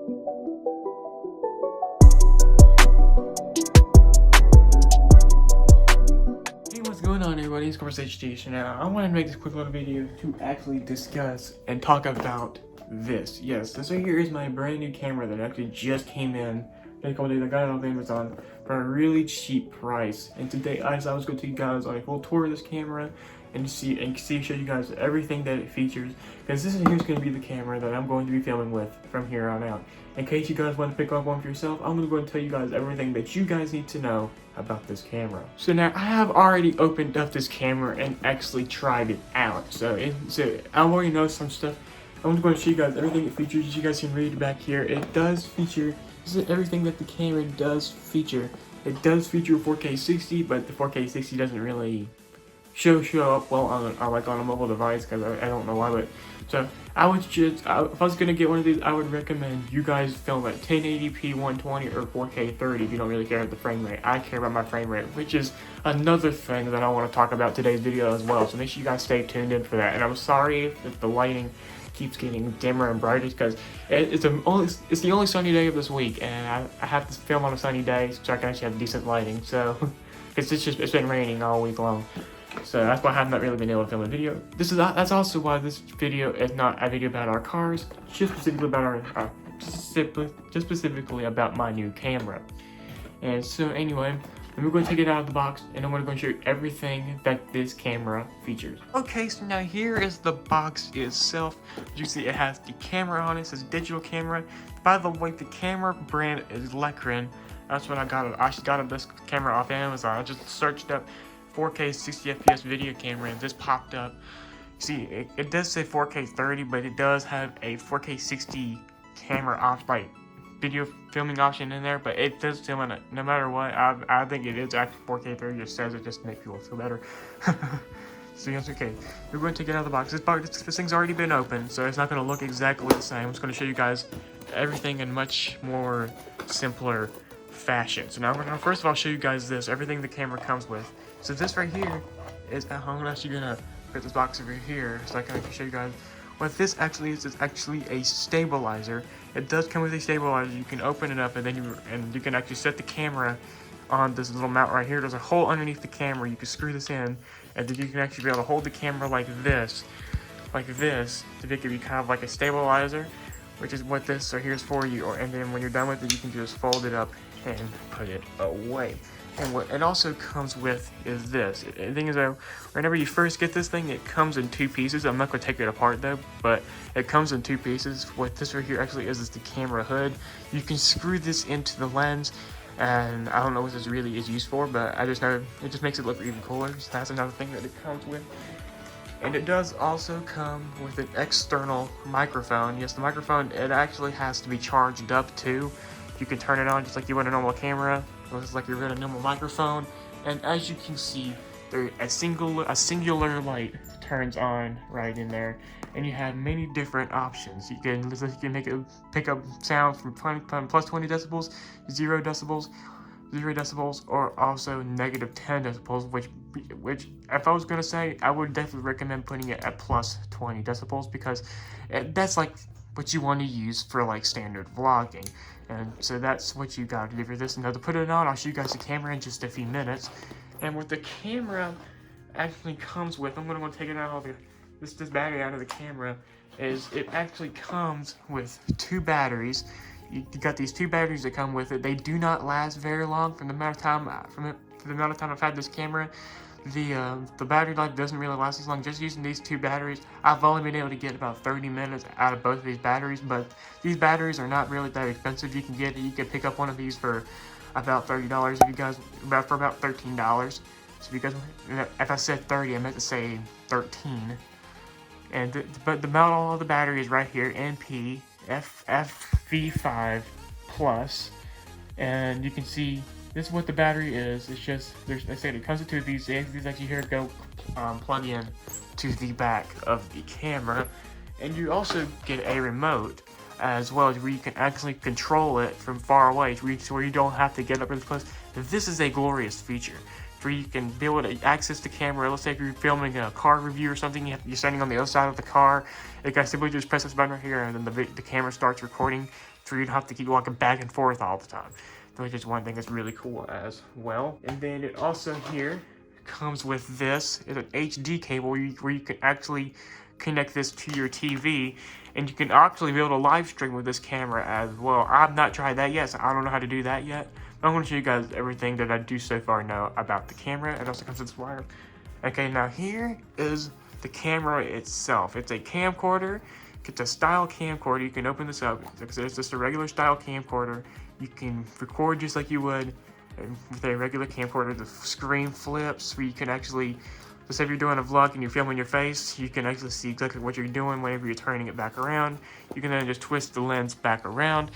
Hey, what's going on, everybody? It's Conversation. Now, I want to make this quick little video to actually discuss and talk about this. Yes, this right here is my brand new camera that actually just came in a couple days. I got it off Amazon for a really cheap price. And today, I was going to take you guys on a full tour of this camera and show you guys everything that it features. Because this is going to be the camera that I'm going to be filming with from here on out. In case you guys want to pick up one for yourself, I'm going to go and tell you guys everything that you guys need to know about this camera. So now I have already opened up this camera and actually tried it out. So I already know some stuff. I'm going to show you guys everything it features. As you guys can read back here, it does feature, this is everything that the camera does feature. It does feature 4K 60, but the 4K 60 doesn't really show up well on a mobile device, because I don't know why. But so if I was gonna get one of these, I would recommend you guys film at 1080p 120 or 4K 30 if you don't really care about the frame rate. I care about my frame rate, which is another thing that I want to talk about today's video as well. So make sure you guys stay tuned in for that. And I'm sorry if the lighting keeps getting dimmer and brighter, because it's the only sunny day of this week, and I have to film on a sunny day so I can actually have decent lighting. So it's been raining all week long. So that's why I have not really been able to film a video. That's also why this video is not a video about our cars, just specifically about specifically about my new camera. And so anyway, we're going to take it out of the box, and I'm going to show you everything that this camera features. Okay, so now here is the box itself. As you see, it has the camera on it. It says digital camera. By the way, the camera brand is Lecran. That's what I got. I actually got this camera off Amazon. I just searched up 4K 60 FPS video camera, and this popped up. See, it does say 4K 30, but it does have a 4K 60 camera video filming option in there, but it does film it no matter what. I think it is actually 4K 30. It says it just to make people feel better. So yes, okay, we're going to take it out of the box. This thing's already been opened, so it's not going to look exactly the same. I'm just going to show you guys everything in much more simpler fashion. So now we're going to first of all show you guys everything the camera comes with. So this right here is, I'm actually gonna put this box over here so I can show you guys what this actually is. It's actually a stabilizer. It does come with a stabilizer. You can open it up, and then you can actually set the camera on this little mount right here. There's a hole underneath the camera. You can screw this in, and then you can actually be able to hold the camera like this, to make it be kind of like a stabilizer, which is what this right here is for you. And then when you're done with it, you can just fold it up and put it away. And what it also comes with is this. The thing is, though, whenever you first get this thing, it comes in two pieces. I'm not going to take it apart, though, but it comes in two pieces. What this right here actually is the camera hood. You can screw this into the lens, and I don't know what this really is used for, but I just know it just makes it look even cooler. So that's another thing that it comes with. And it does also come with an external microphone. Yes, the microphone, it actually has to be charged up, too. You can turn it on just like you would a normal camera. It looks like you're in a normal microphone, and as you can see, a singular light turns on right in there, and you have many different options. You can make it pick up sounds from plus 20 decibels, 0 decibels, or also negative 10 decibels. Which if I was gonna say, I would definitely recommend putting it at plus 20 decibels, because that's like what you want to use for like standard vlogging. And so that's what you got to do for this. Now to put it on, I'll show you guys the camera in just a few minutes. And what the camera actually comes with, I'm going to take it out of this battery out of the camera, is it actually comes with two batteries. You got these two batteries that come with it. They do not last very long. From the amount of time I've had this camera, the battery life doesn't really last as long. Just using these two batteries, I've only been able to get about 30 minutes out of both of these batteries, but these batteries are not really that expensive. You can pick up one of these for about $30 if you guys, for about $13. So if you guys, if I said 30, I meant to say 13. And but the model of the battery is right here, NP FFV5 Plus, and you can see this is what the battery is. It's just, I said it comes with two of these actually here go plug in to the back of the camera, and you also get a remote as well, where you can actually control it from far away, where you don't have to get up really close. This is a glorious feature, where you can be able to access the camera. Let's say if you're filming a car review or something, you're standing on the other side of the car, you can simply just press this button right here, and then the camera starts recording. so you don't have to keep walking back and forth all the time. Which is one thing that's really cool as well. And then it also here comes with this. It's an HD cable where you can actually connect this to your TV, and you can actually be able to live stream with this camera as well. I've not tried that yet, so I don't know how to do that yet. But I'm going to show you guys everything that I do so far know about the camera. It also comes with this wire. Okay, now here is the camera itself. It's a camcorder. It's a style camcorder. You can open this up. It's just a regular style camcorder. You can record just like you would with a regular camcorder. The screen flips where you can actually, just if you're doing a vlog and you're filming your face, you can actually see exactly what you're doing whenever you're turning it back around. You can then just twist the lens back around,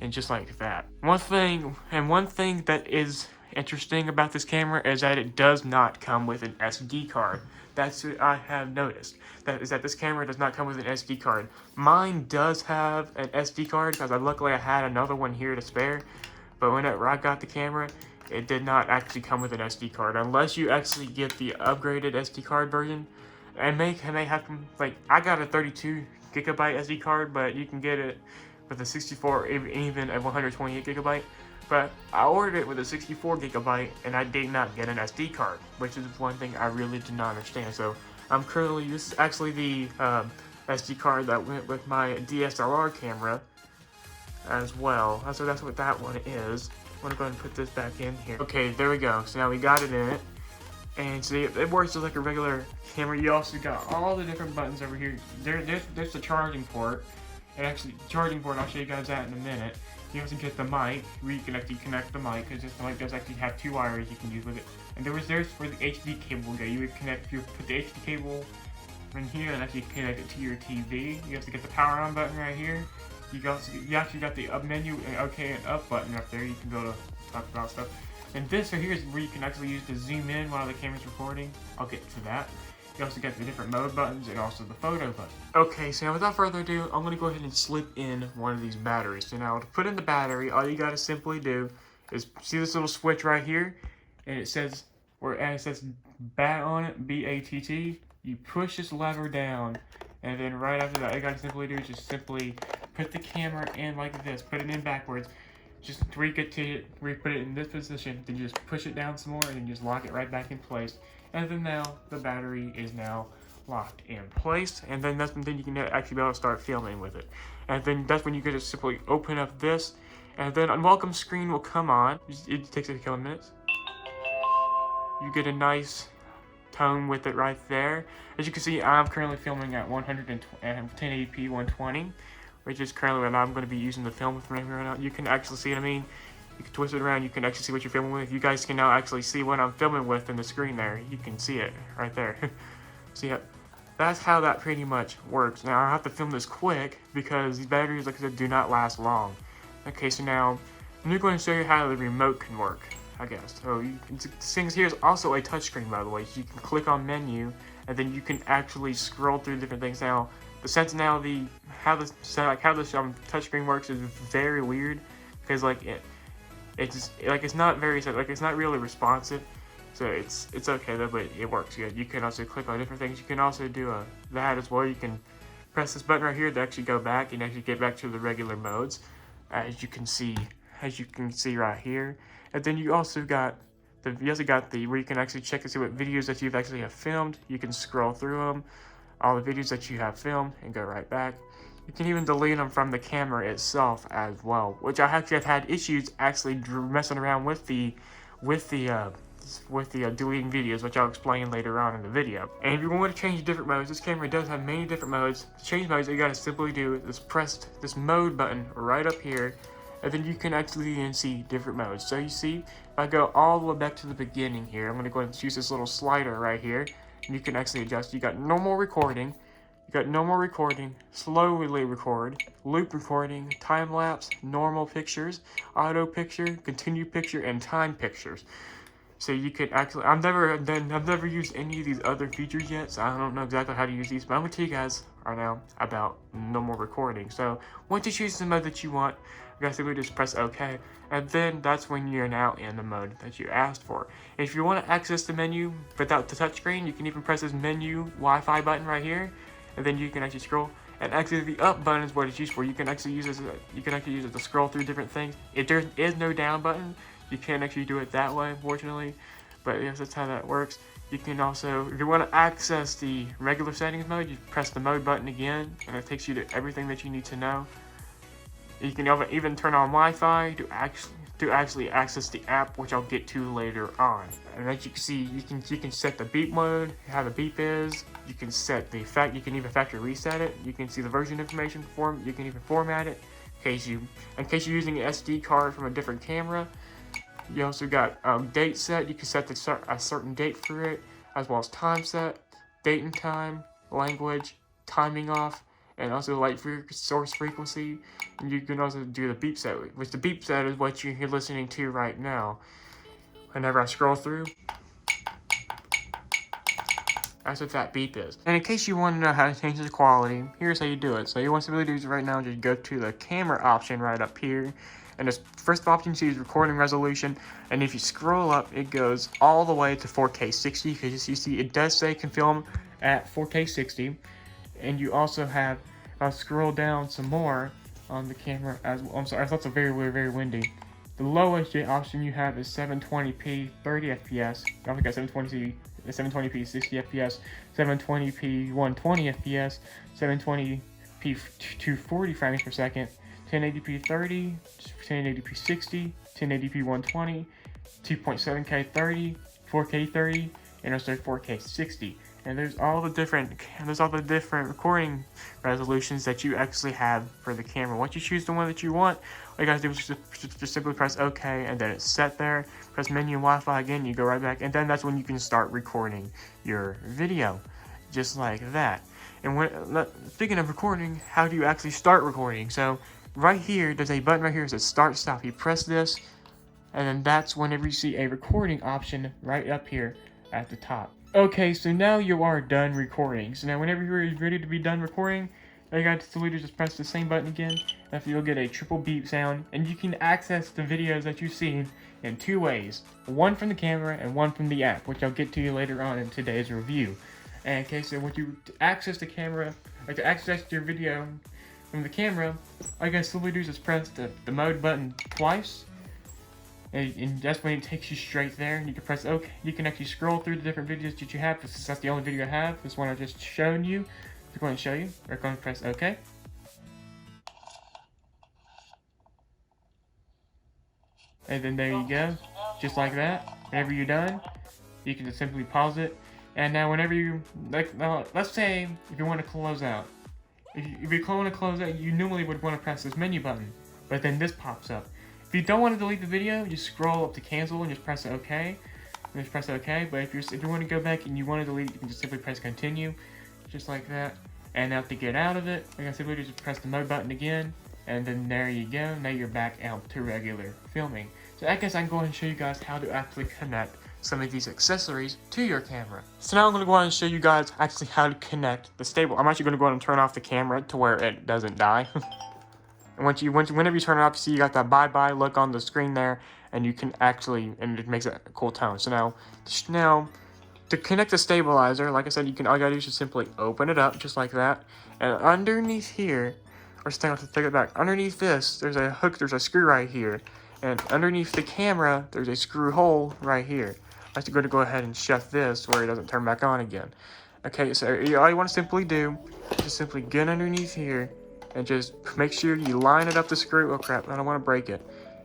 and just like that. One thing that is interesting about this camera is that it does not come with an SD card. That's what I have noticed. That this camera does not come with an SD card. Mine does have an SD card because luckily I had another one here to spare. But whenever I got the camera, it did not actually come with an SD card unless you actually get the upgraded SD card version. And may have like I got a 32 gigabyte SD card, but you can get it with a 64, even a 128 gigabyte. But I ordered it with a 64 gigabyte, and I did not get an SD card, which is one thing I really did not understand. So I'm currently, this is actually the SD card that went with my DSLR camera as well. So that's what that one is. I'm gonna go ahead and put this back in here. Okay, there we go. So now we got it in it. And see, it works just like a regular camera. You also got all the different buttons over here. There's the charging port. And actually, charging port, I'll show you guys that in a minute. You also get the mic, where you can actually connect the mic, because the mic does actually have two wires you can use with it. And there's where the HD cable go. You would put the HD cable in here and actually connect it to your TV. You also get the power on button right here. You actually got the up menu and OK and up button up there. You can go to talk about stuff. And this right here is where you can actually use to zoom in while the camera's recording. I'll get to that. You also got the different mode buttons and also the photo button. Okay, so now without further ado, I'm going to go ahead and slip in one of these batteries. So now to put in the battery, all you got to simply do is see this little switch right here, and it says BATT on it, B-A-T-T. You push this lever down, and then right after that, all you got to simply do is just simply put the camera in like this, put it in backwards. Just where you get to it, where you put it in this position, then you just push it down some more, and then just lock it right back in place. And then now the battery is now locked in place, and then that's when you can actually be able to start filming with it. And then that's when you can just simply open up this, and then unwelcome screen will come on. It takes a couple of minutes. You get a nice tone with it right there. As you can see, I'm currently filming at 1080p 120, which is currently what I'm going to be using to film with right now. You can actually see what I mean. You can twist it around, you can actually see what you're filming with. You guys can now actually see what I'm filming with in the screen there. You can see it right there. So yeah, that's how that pretty much works. Now I have to film this quick because these batteries, like I said, do not last long. Okay, so now I'm going to show you how the remote can work, I guess. So this thing here is also a touchscreen, by the way. So you can click on menu, and then you can actually scroll through different things. Now the how this touchscreen works is very weird because it's not really responsive, so it's okay though, but it works good. You can also click on different things. You can also do that as well. You can press this button right here to actually go back and actually get back to the regular modes, as you can see right here. And then you also got where you can actually check and see what videos that you've actually have filmed. You can scroll through them, all the videos that you have filmed, and go right back. You can even delete them from the camera itself as well, which I actually have had issues actually messing around with the deleting videos, which I'll explain later on in the video. And if you want to change different modes, this camera does have many different modes. To change modes, all you gotta simply do is press this mode button right up here, and then you can actually see different modes. So you see, if I go all the way back to the beginning here, I'm gonna go ahead and choose this little slider right here, and you can actually adjust. You got normal recording. You got normal recording, slowly record, loop recording, time lapse, normal pictures, auto picture, continue picture, and time pictures. So you could actually, I've never used any of these other features yet, so I don't know exactly how to use these, but I'm gonna tell you guys right now about normal recording. So once you choose the mode that you want, you guys simply just press OK, and then that's when you're now in the mode that you asked for. If you want to access the menu without the touchscreen, you can even press this menu Wi-Fi button right here. And then you can actually scroll, And actually, the up button is what it's used for. You can actually use it to scroll through different things. If there is no down button, you can't actually do it that way, unfortunately. But yes, that's how that works. You can also, if you want to access the regular settings mode, you press the mode button again, and it takes you to everything that you need to know. You can even turn on Wi-Fi to actually access the app, which I'll get to later on. And as you can see, you can set the beep mode, how the beep is. You can set the effect. You can even factory reset it. You can see the version information form. You can even format it in case you're using an SD card from a different camera. You also got date set. You can set a certain date for it, as well as time set, date and time, language, timing off, and also light source frequency. And you can also do the beep set, which the beep set is what you're listening to right now. Whenever I scroll through, that's what that beep is. And in case you want to know how to change the quality, here's how you do it. So you want to really do is right now, just go to the camera option right up here. And the first option you see is recording resolution. And if you scroll up, it goes all the way to 4K 60. Because you see, it does say can film at 4K 60. And you also have, I'll scroll down some more on the camera as well. I'm sorry, that's very, very windy. The lowest option you have is 720p 30 FPS. I think 720p 60 FPS, 720p 120 FPS, 720p 240 frames per second, 1080p 30, 1080p 60, 1080p 120, 2.7K 30, 4K 30, and also 4K 60. And there's all the different recording resolutions that you actually have for the camera. Once you choose the one that you want, all you guys do is just simply press OK, and then it's set there. Press menu and Wi-Fi again, you go right back, and then that's when you can start recording your video, just like that. And speaking of recording, how do you actually start recording? So right here, there's a button right here that says Start Stop. You press this, and then that's whenever you see a recording option right up here at the top. Okay, so now you are done recording. So now whenever you're ready to be done recording, all you got to do is just press the same button again. And you'll get a triple beep sound, and you can access the videos that you've seen in two ways. One from the camera and one from the app, which I'll get to you later on in today's review. And okay, so when you access the camera, like to access your video from the camera, all you got to simply do is just press the mode button twice. And that's when it takes you straight there. You can press OK. You can actually scroll through the different videos that you have. Since that's the only video I have, this one I just shown you. I'm going to show you. We're going to press OK. And then there you go. Just like that. Whenever you're done, you can just simply pause it. And now whenever you, let's say if you want to close out. If you want to close out, you normally would want to press this menu button. But then this pops up. If you don't want to delete the video, just scroll up to cancel and just press OK. And just press OK. But if you want to go back and you want to delete, you can just simply press continue, just like that. And now to get out of it, like I said, just press the mode button again, and then there you go. Now you're back out to regular filming. So I guess I'm going to show you guys how to actually connect some of these accessories to your camera. So now I'm going to go on and show you guys actually how to connect the stable. I'm actually going to go on and turn off the camera to where it doesn't die. And whenever you turn it off, you see you got that bye-bye look on the screen there, and you can actually, and it makes a cool tone. So now, to connect the stabilizer, like I said, all you gotta do is just simply open it up, just like that. And underneath here, or take it back, underneath this, there's a hook, there's a screw right here. And underneath the camera, there's a screw hole right here. I'm just gonna go ahead and shut this where it doesn't turn back on again. Okay, so all you wanna simply do is just simply get underneath here, and just make sure you line it up the screw. Oh crap, I don't want to break it.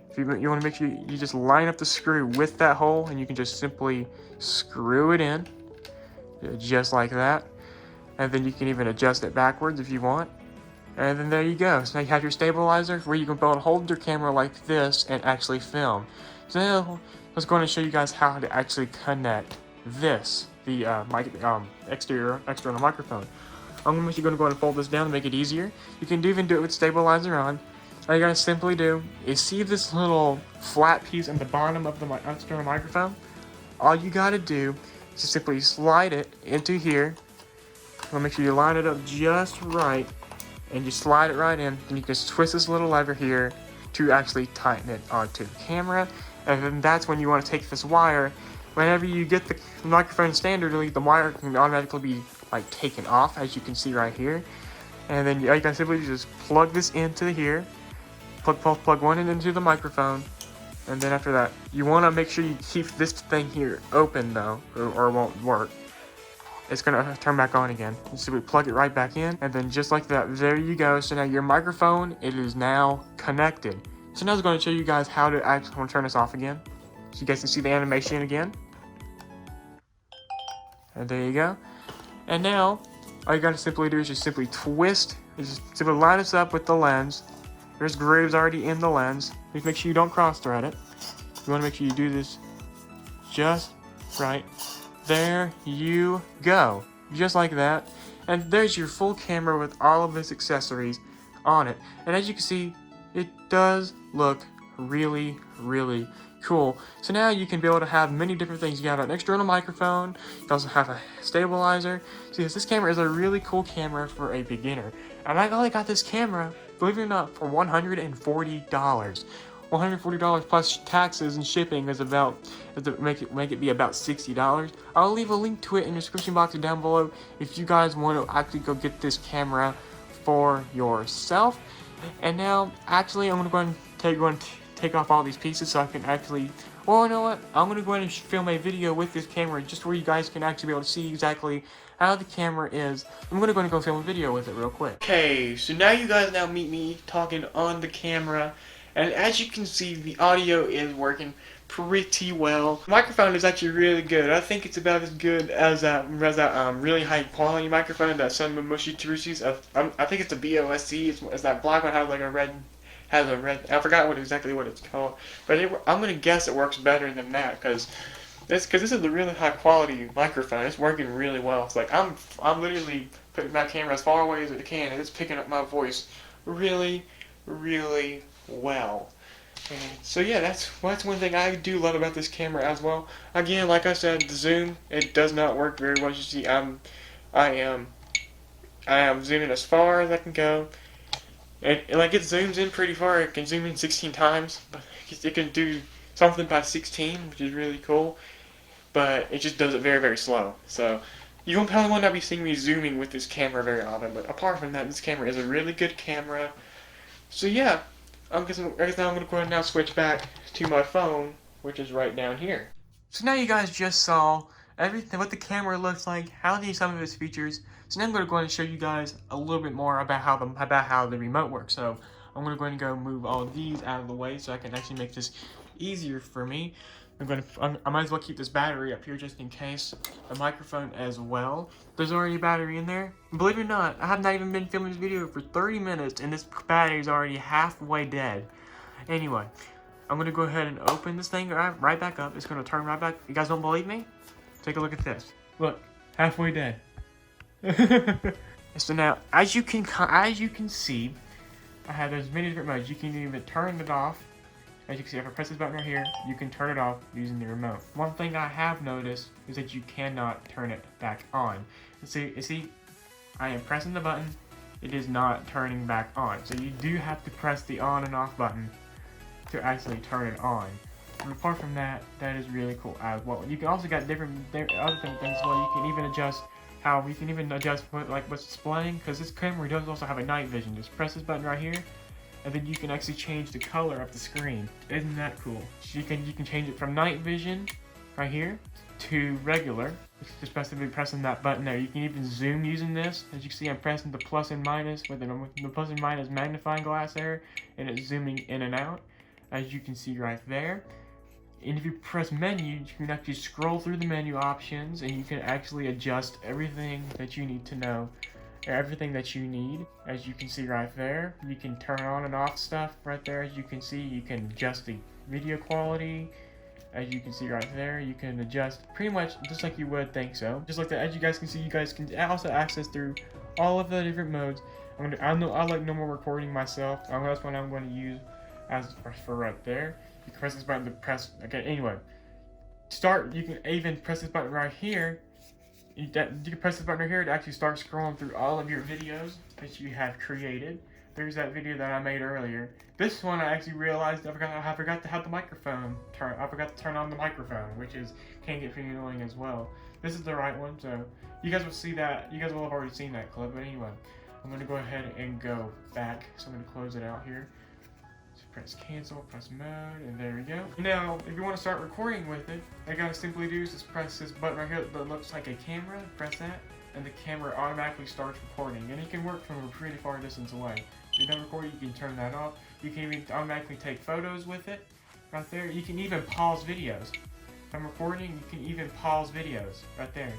If you want to make sure you just line up the screw with that hole, and you can just simply screw it in, just like that. And then you can even adjust it backwards if you want. And then there you go. So now you have your stabilizer where you can be able to hold your camera like this and actually film. So now let's go on and show you guys how to actually connect this, the external microphone. I'm actually going to go ahead and fold this down to make it easier. You can even do it with stabilizer on. All you gotta simply do is see this little flat piece at the bottom of the external microphone. All you gotta do is just simply slide it into here. Make sure you line it up just right, and you slide it right in. And you can twist this little lever here to actually tighten it onto the camera. And then that's when you want to take this wire. Whenever you get the microphone standardly, the wire can automatically be taken off, as you can see right here. And then you guys simply just plug this into here. Plug one end into the microphone. And then after that, you want to make sure you keep this thing here open though, or it won't work. It's gonna turn back on again. So we plug it right back in, and then just like that, there you go. So now your microphone, it is now connected. So now I'm going to show you guys how to actually turn this off again. So you guys can see the animation again. And there you go. And now, all you gotta simply do is just simply twist, just simply line this up with the lens. There's grooves already in the lens. Just make sure you don't cross thread it. You wanna make sure you do this just right. There you go. Just like that. And there's your full camera with all of its accessories on it. And as you can see, it does look really, really cool. So now you can be able to have many different things. You have an external microphone. You also have a stabilizer. So yes, this camera is a really cool camera for a beginner. And I only got this camera, believe it or not, for $140. $140 plus taxes and shipping is about, make it be about $60. I'll leave a link to it in the description box down below if you guys want to actually go get this camera for yourself. And now, actually, I'm going to take off all these pieces so I can actually, well, you know what, I'm going to go ahead and film a video with this camera just where you guys can actually be able to see exactly how the camera is. I'm going to go film a video with it real quick. Okay, so now you guys meet me talking on the camera, and as you can see, the audio is working pretty well. The microphone is actually really good. I think it's about as good as that really high quality microphone that some of most YouTubers use. I think it's a BOSC. It's that black one has like a red. I forgot exactly what it's called, but I'm gonna guess it works better than that because this is a really high quality microphone. It's working really well. It's like I'm literally putting my camera as far away as it can, and it's picking up my voice really, really well. And so yeah, that's one thing I do love about this camera as well. Again, like I said, the zoom, it does not work very well. As you see, I am zooming as far as I can go. And like it zooms in pretty far. It can zoom in 16 times, but it can do something by 16, which is really cool. But it just does it very, very slow. So you probably will not be seeing me zooming with this camera very often. But apart from that, this camera is a really good camera. So yeah, now I'm going to go ahead and now switch back to my phone, which is right down here. So now you guys just saw everything, what the camera looks like, how to use some of its features. So now I'm going to go ahead and show you guys a little bit more about how the remote works. So I'm going to go ahead and go move all of these out of the way so I can actually make this easier for me. I might as well keep this battery up here just in case. The microphone as well. There's already a battery in there. Believe it or not, I have not even been filming this video for 30 minutes and this battery is already halfway dead. Anyway, I'm going to go ahead and open this thing right back up. It's going to turn right back. You guys don't believe me? Take a look at this. Look, halfway dead. So now, as you can see, I have those many different modes. You can even turn it off. As you can see, if I press this button right here, you can turn it off using the remote. One thing I have noticed is that you cannot turn it back on. You see, I am pressing the button. It is not turning back on. So you do have to press the on and off button to actually turn it on. And apart from that, that is really cool as well. You can also got different other things as well. You can even adjust what's displaying, because this camera does also have a night vision. Just press this button right here, and then you can actually change the color of the screen. Isn't that cool? You can change it from night vision right here to regular. Just pressing that button there. You can even zoom using this. As you can see, I'm pressing the plus and minus with the plus and minus magnifying glass there, and it's zooming in and out, as you can see right there. And if you press menu, you can actually scroll through the menu options, and you can actually adjust everything that you need to know, or everything that you need. As you can see right there, you can turn on and off stuff right there. As you can see, you can adjust the video quality. As you can see right there, you can adjust pretty much just like you would think so. Just like that. As you guys can see, you guys can also access through all of the different modes. I like normal recording myself. That's what I'm going to use as for right there. You can press this button to press. Okay, anyway, you can even press this button right here. You can press this button right here to actually start scrolling through all of your videos that you have created. There's that video that I made earlier. This one I actually realized I forgot to have the microphone turn. I forgot to turn on the microphone, which can get pretty annoying as well. This is the right one, so you guys will see that. You guys will have already seen that clip, but anyway. I'm gonna go ahead and go back. So I'm gonna close it out here. So press cancel, press mode, and there we go. Now, if you want to start recording with it, all you gotta simply do is just press this button right here that looks like a camera. Press that, and the camera automatically starts recording. And it can work from a pretty far distance away. If you're done recording, you can turn that off. You can even automatically take photos with it. Right there. You can even pause videos. If I'm recording, you can even pause videos. Right there.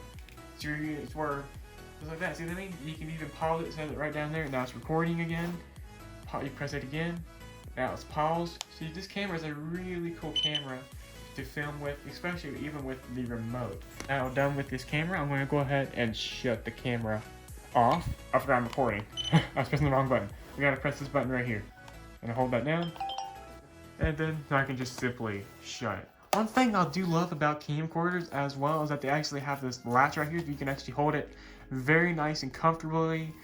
So it's where, just like that. See what I mean? You can even pause it, set it right down there. Now it's recording again. You press it again. Now it's paused. See, this camera is a really cool camera to film with, especially even with the remote. Now done with this camera, I'm going to go ahead and shut the camera off. I forgot I'm recording. I was pressing the wrong button. We gotta press this button right here. And hold that down. And then I can just simply shut it. One thing I do love about camcorders as well is that they actually have this latch right here. So you can actually hold it very nice and comfortably,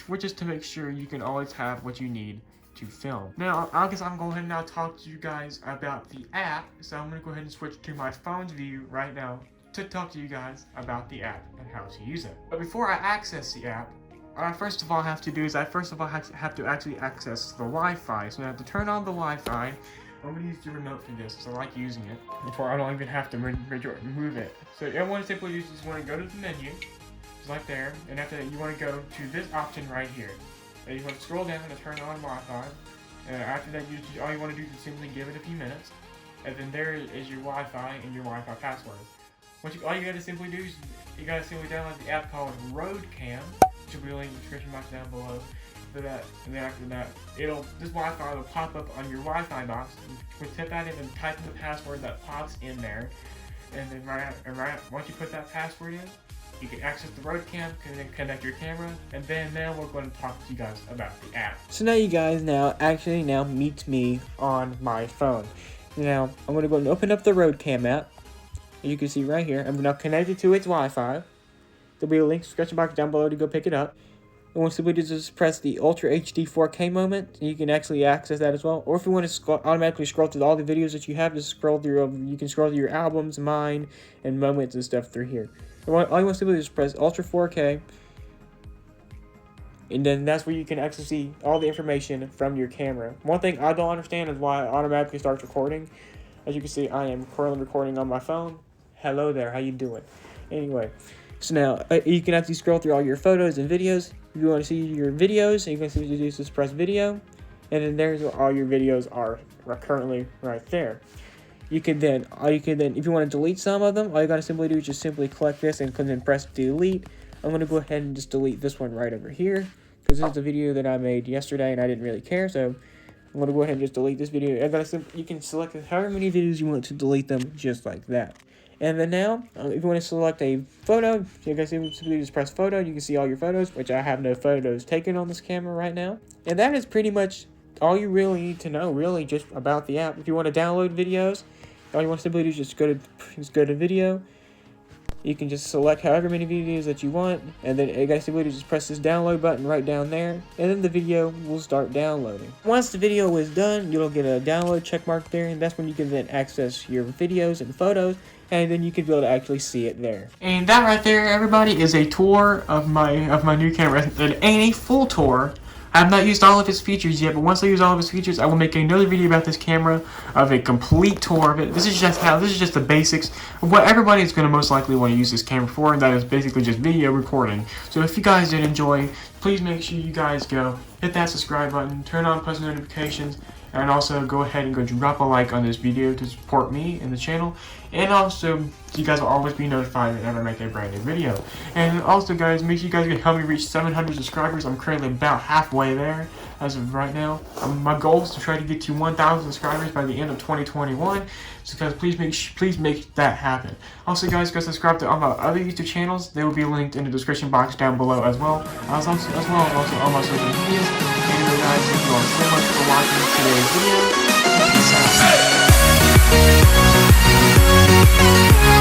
which is to make sure you can always have what you need to film. Now, I guess I'm going to now talk to you guys about the app. So I'm going to go ahead and switch to my phone's view right now to talk to you guys about the app and how to use it. But before I access the app, what I first of all have to do is have to actually access the Wi-Fi. So I have to turn on the Wi-Fi. I'm going to use the remote for this because I like using it. Before I don't even have to move it. So you want to simply just want to go to the menu, just like there, and after that you want to go to this option right here. And you want to scroll down and turn on Wi-Fi. And after that, all you want to do is simply give it a few minutes. And then there is your Wi-Fi and your Wi-Fi password. All you got to simply do is you got to simply download the app called Roadcam, which will be linked in the description box down below. For that, and then after that, this Wi-Fi will pop up on your Wi-Fi box. You tip that in and type in the password that pops in there, and then once you put that password in, you can access the Roadcam, connect your camera, and then now we're going to talk to you guys about the app. So now you guys now meet me on my phone. Now I'm going to go and open up the Roadcam app. As you can see right here, I'm now connected to its Wi-Fi. There'll be a link in the description box down below to go pick it up. And once we just press the Ultra HD 4K moment, you can actually access that as well. Or if you want to automatically scroll through all the videos that you have, just scroll through. You can scroll through your albums, mine, and moments and stuff through here. All you want to do is press Ultra 4K, and then that's where you can actually see all the information from your camera. One thing I don't understand is why it automatically starts recording. As you can see, I am currently recording on my phone. Hello there, how you doing? Anyway, so now you can actually scroll through all your photos and videos. If you want to see your videos, you can simply just press video, and then there's where all your videos are currently right there. You can then, if you want to delete some of them, all you gotta simply do is just simply click this and then press delete. I'm gonna go ahead and just delete this one right over here because this is the video that I made yesterday and I didn't really care, so I'm gonna go ahead and just delete this video. You can select however many videos you want to delete them, just like that. And then now, if you want to select a photo, you guys simply just press photo. You can see all your photos, which I have no photos taken on this camera right now. And that is pretty much all you really need to know, really, just about the app. If you want to download videos, all you want to simply do is just go to video. You can just select however many videos that you want, and then you guys simply just press this download button right down there, and then the video will start downloading. Once the video is done, you'll get a download check mark there, and that's when you can then access your videos and photos, and then you can be able to actually see it there. And that right there, everybody, is a tour of my new camera. It ain't a full tour. I have not used all of its features yet, but once I use all of its features, I will make another video about this camera of a complete tour of it. This is just the basics of what everybody is going to most likely want to use this camera for, and that is basically just video recording. So if you guys did enjoy, please make sure you guys go hit that subscribe button, turn on post notifications, and also go ahead and go drop a like on this video to support me and the channel. And also, you guys will always be notified whenever I make a brand new video. And also, guys, make sure you guys can help me reach 700 subscribers. I'm currently about halfway there as of right now. My goal is to try to get to 1,000 subscribers by the end of 2021. So guys, please make that happen. Also, guys, go subscribe to all my other YouTube channels. They will be linked in the description box down below as well. Also all my social medias. Anyway, guys, thank you all so much for watching today's video. Peace out.